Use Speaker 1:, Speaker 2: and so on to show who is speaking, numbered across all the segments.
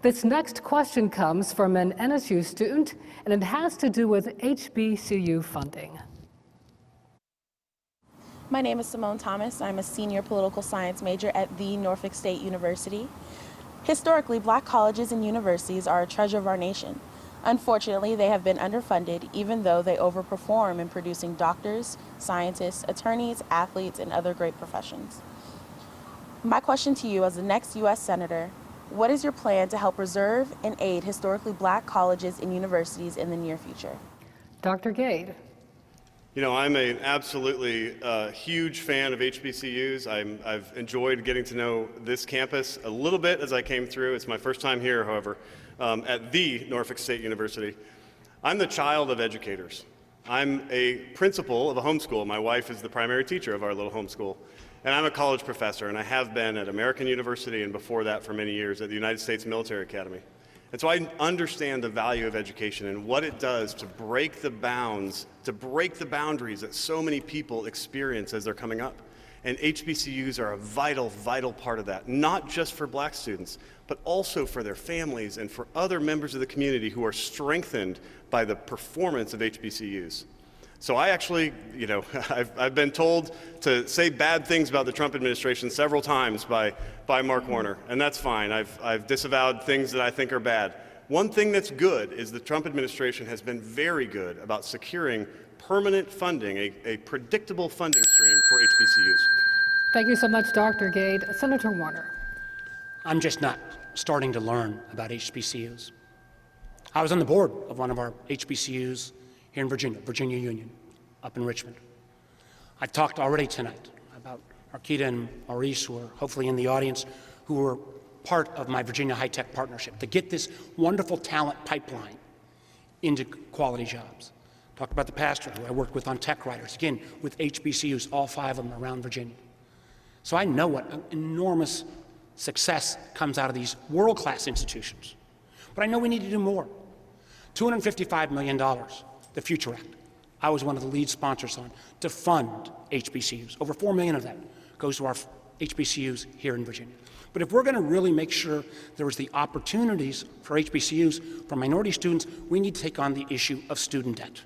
Speaker 1: This next question comes from an NSU student, and it has to do with HBCU funding.
Speaker 2: My name is Symone Thomas. I'm a senior political science major at the Norfolk State University. Historically, black colleges and universities are a treasure of our nation. Unfortunately, they have been underfunded, even though they overperform in producing doctors, scientists, attorneys, athletes, and other great professions. My question to you as the next U.S. Senator: what is your plan to help preserve and aid historically black colleges and universities in the near future?
Speaker 1: Dr. Gade.
Speaker 3: You know, I'm an absolutely huge fan of HBCUs. I've enjoyed getting to know this campus a little bit as I came through. It's my first time here, however, at the Norfolk State University. I'm the child of educators. I'm a principal of a homeschool. My wife is the primary teacher of our little homeschool. And I'm a college professor, and I have been at American University and before that for many years at the United States Military Academy. And so I understand the value of education and what it does to break the bounds, to break the boundaries that so many people experience as they're coming up. And HBCUs are a vital, vital part of that, not just for black students, but also for their families and for other members of the community who are strengthened by the performance of HBCUs. So I actually, you know, I've been told to say bad things about the Trump administration several times by Mark Warner, and that's fine. I've disavowed things that I think are bad. One thing that's good is the Trump administration has been very good about securing permanent funding, a predictable funding stream for HBCUs.
Speaker 1: Thank you so much, Dr. Gade. Senator Warner.
Speaker 4: I'm just not starting to learn about HBCUs. I was on the board of one of our HBCUs here in Virginia Union, up in Richmond. I've talked already tonight about Arkita and Maurice, who are hopefully in the audience, who were part of my Virginia High Tech partnership to get this wonderful talent pipeline into quality jobs. Talked about the pastor who I worked with on tech writers, again, with HBCUs, all 5 of them around Virginia. So I know what enormous success comes out of these world-class institutions. But I know we need to do more. $255 million, the Future Act. I was one of the lead sponsors on to fund HBCUs. Over $4 million of that goes to our HBCUs here in Virginia. But if we're going to really make sure there is the opportunities for HBCUs for minority students, we need to take on the issue of student debt.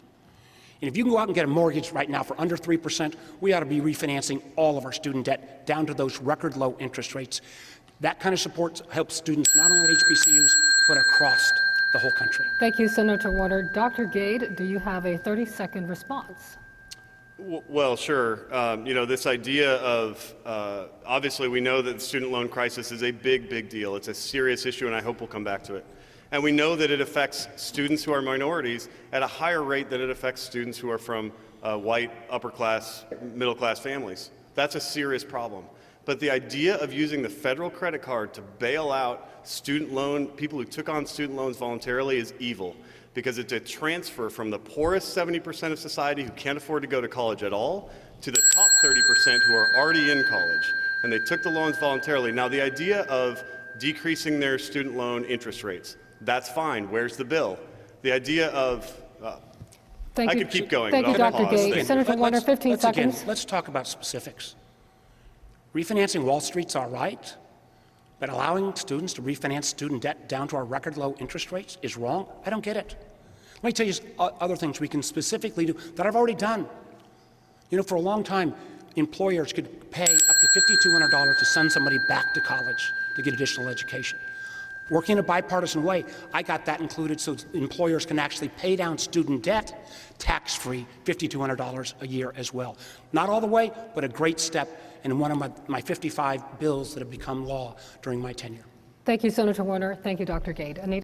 Speaker 4: And if you can go out and get a mortgage right now for under 3%, we ought to be refinancing all of our student debt down to those record low interest rates. That kind of support helps students not only at HBCUs, but across the whole country.
Speaker 1: Thank you, Senator Warner. Dr. Gade, do you have a 30-second response?
Speaker 3: Well, sure. You know, this idea of, obviously we know that the student loan crisis is a big, big deal. It's a serious issue, and I hope we'll come back to it. And we know that it affects students who are minorities at a higher rate than it affects students who are from white, upper-class, middle-class families. That's a serious problem. But the idea of using the federal credit card to bail out people who took on student loans voluntarily is evil, because it's a transfer from the poorest 70% of society who can't afford to go to college at all to the top 30% who are already in college, and they took the loans voluntarily. Now, the idea of decreasing their student loan interest rates, that's fine. Where's the bill? The idea of, I could keep going.
Speaker 1: Thank you, Dr. Gade. Senator Warner, 15 seconds.
Speaker 4: Again, let's talk about specifics. Refinancing Wall Street's all right, but allowing students to refinance student debt down to our record low interest rates is wrong? I don't get it. Let me tell you other things we can specifically do that I've already done. You know, for a long time, employers could pay up to $5,200 to send somebody back to college to get additional education. Working in a bipartisan way, I got that included so employers can actually pay down student debt tax-free, $5,200 a year as well. Not all the way, but a great step in one of my 55 bills that have become law during my tenure.
Speaker 1: Thank you, Senator Warner. Thank you, Dr. Gade.